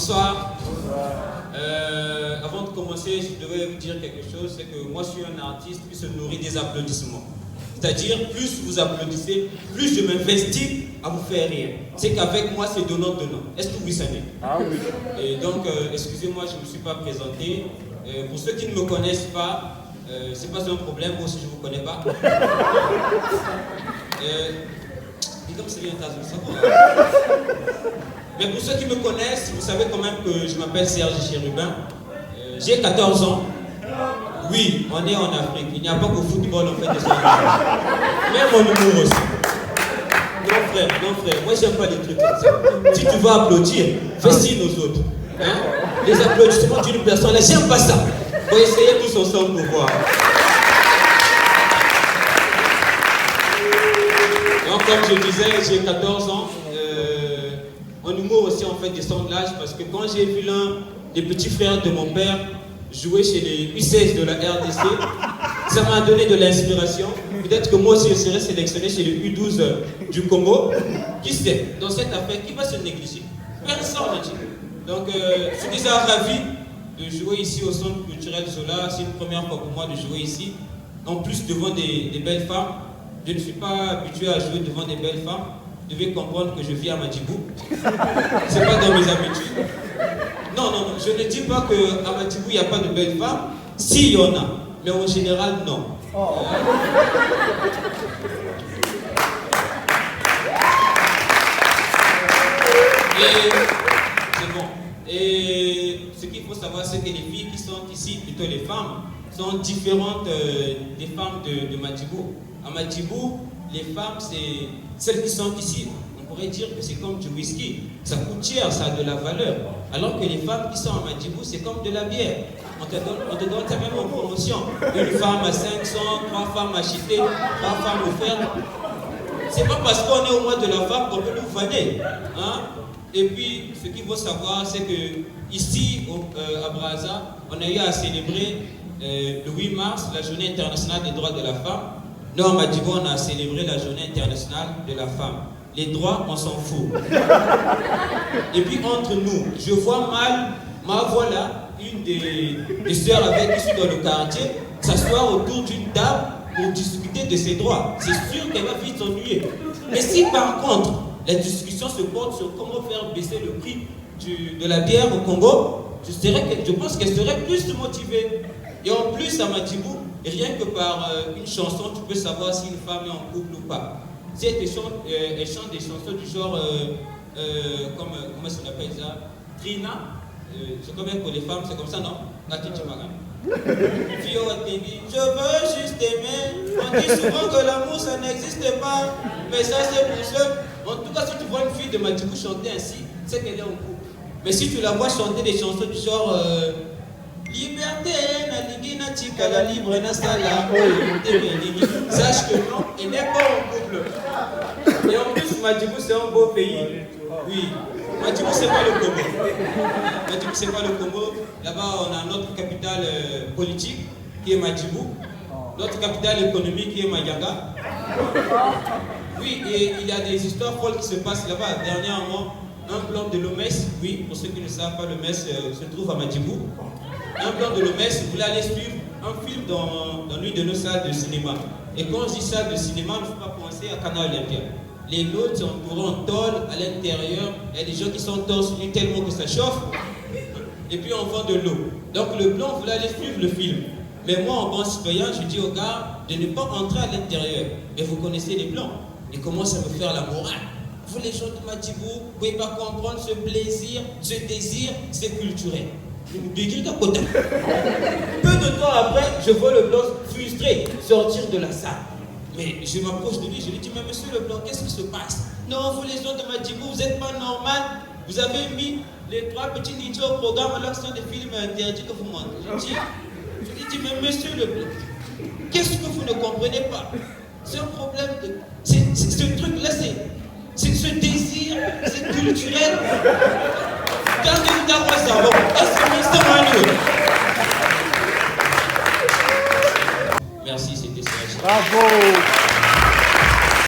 Bonsoir. Avant de commencer, je devais vous dire quelque chose, c'est que moi je suis un artiste qui se nourrit des applaudissements. C'est-à-dire, plus vous applaudissez, plus je m'investis à vous faire rire. C'est qu'avec moi, c'est donnant-donnant. Est-ce que vous savez? Ah oui. Et donc, excusez-moi, je ne me suis pas présenté. Pour ceux qui ne me connaissent pas, c'est pas un problème, moi aussi je ne vous connais pas. Mais pour ceux qui me connaissent, vous savez quand même que je m'appelle Serge Chérubin. J'ai 14 ans. Oui, on est en Afrique. Il n'y a pas qu'au football on fait des choses. Même en humour aussi. Non frère, moi j'aime pas les trucs comme ça. Si tu vas applaudir, fais signe aux autres. Hein? Les applaudissements d'une personne, là, j'aime pas ça. Faut essayer tous ensemble pour voir. Donc comme je disais, j'ai 14 ans. En humour aussi on fait des sanglages parce que quand j'ai vu l'un des petits frères de mon père jouer chez les U16 de la RDC, ça m'a donné de l'inspiration. Peut-être que moi aussi je serai sélectionné chez les U12 du Congo. Qui sait, dans cette affaire, qui va se négliger? Personne. Donc je suis déjà ravi de jouer ici au Centre culturel Zola. C'est une première fois pour moi de jouer ici. En plus devant des belles femmes. Je ne suis pas habitué à jouer devant des belles femmes. Vous devez comprendre que je vis à Madjibou. C'est pas dans mes habitudes. Non, je ne dis pas qu'à Madjibou, il n'y a pas de belles femmes. Si, il y en a. Mais en général, non. Oh. C'est bon. Et ce qu'il faut savoir, c'est que les filles qui sont ici, plutôt les femmes, sont différentes des femmes de Madjibou. À Madjibou, les femmes, c'est celles qui sont ici. On pourrait dire que c'est comme du whisky. Ça coûte cher, ça a de la valeur. Alors que les femmes qui sont à Madjibou, c'est comme de la bière. On te donne ça même en promotion. Une femme à 500, 3 femmes achetées, 3 femmes offertes. C'est pas parce qu'on est au mois de la femme qu'on peut nous vanner. Hein? Et puis, ce qu'il faut savoir, c'est que ici, à Brazza, on a eu à célébrer le 8 mars, la journée internationale des droits de la femme. Nous, à Madjibou, on a célébré la journée internationale de la femme. Les droits, on s'en fout. Et puis, entre nous, je vois mal, ma voilà, une des sœurs avec qui je suis dans le quartier, s'asseoir autour d'une table pour discuter de ses droits. C'est sûr qu'elle va vite s'ennuyer. Mais si, par contre, la discussion se porte sur comment faire baisser le prix de la bière au Congo, je pense qu'elle serait plus motivée. Et en plus, à Madjibou, rien que par une chanson, tu peux savoir si une femme est en couple ou pas. Si elle chante des chansons du genre, comment ça s'appelle ça? Trina, c'est comme pour les femmes, c'est comme ça, non? Fio Tibi, je veux juste aimer. On dit souvent que l'amour ça n'existe pas, mais ça c'est pour ceux. En tout cas, si tu vois une fille de Madjibou chanter ainsi, c'est qu'elle est en couple. Mais si tu la vois chanter des chansons du genre Liberté, Naligina Tika, la libre Nasala, sache que non, elle n'est pas en couple. Et en plus, Madjibou c'est un beau pays. Oui, Madjibou c'est pas le Congo. Madjibou c'est pas le Congo. Là-bas, on a notre capitale politique qui est Madjibou, notre capitale économique qui est Mayanga. Oui, et il y a des histoires folles qui se passent là-bas. Dernièrement, un plan de l'OMS, oui, pour ceux qui ne savent pas, l'OMS se trouve à Madjibou. Un plan de l'OMS voulait aller suivre un film dans l'une de nos salles de cinéma. Et quand je dis salle de cinéma, il ne faut pas penser à Canal Olympia. Les lots sont entourés en tôle à l'intérieur. Il y a des gens qui sont torse nus tellement que ça chauffe. Et puis on vend de l'eau. Donc le blanc voulait aller suivre le film. Mais moi, en bon citoyen, je dis aux gars de ne pas entrer à l'intérieur. Mais vous connaissez les blancs. Ils commencent à me faire la morale. Vous les gens de Madjibou, vous ne pouvez pas comprendre ce plaisir, ce désir, c'est culturel. Je me dis qu'à côté. Peu de temps après, je vois le blanc frustré sortir de la salle. Mais je m'approche de lui, je lui dis, mais monsieur le blanc, qu'est-ce qui se passe? Non, vous les gens de Madjibou, vous n'êtes pas normal. Vous avez mis les 3 petits ninjas au programme alors que ce sont des films interdits que vous montrez. Je lui dis, mais monsieur le blanc, qu'est-ce que vous ne comprenez pas? C'est un problème de... ce truc-là, c'est ce désir, c'est culturel. Gardez-vous dans votre cerveau. Merci, c'était Serge. Bravo!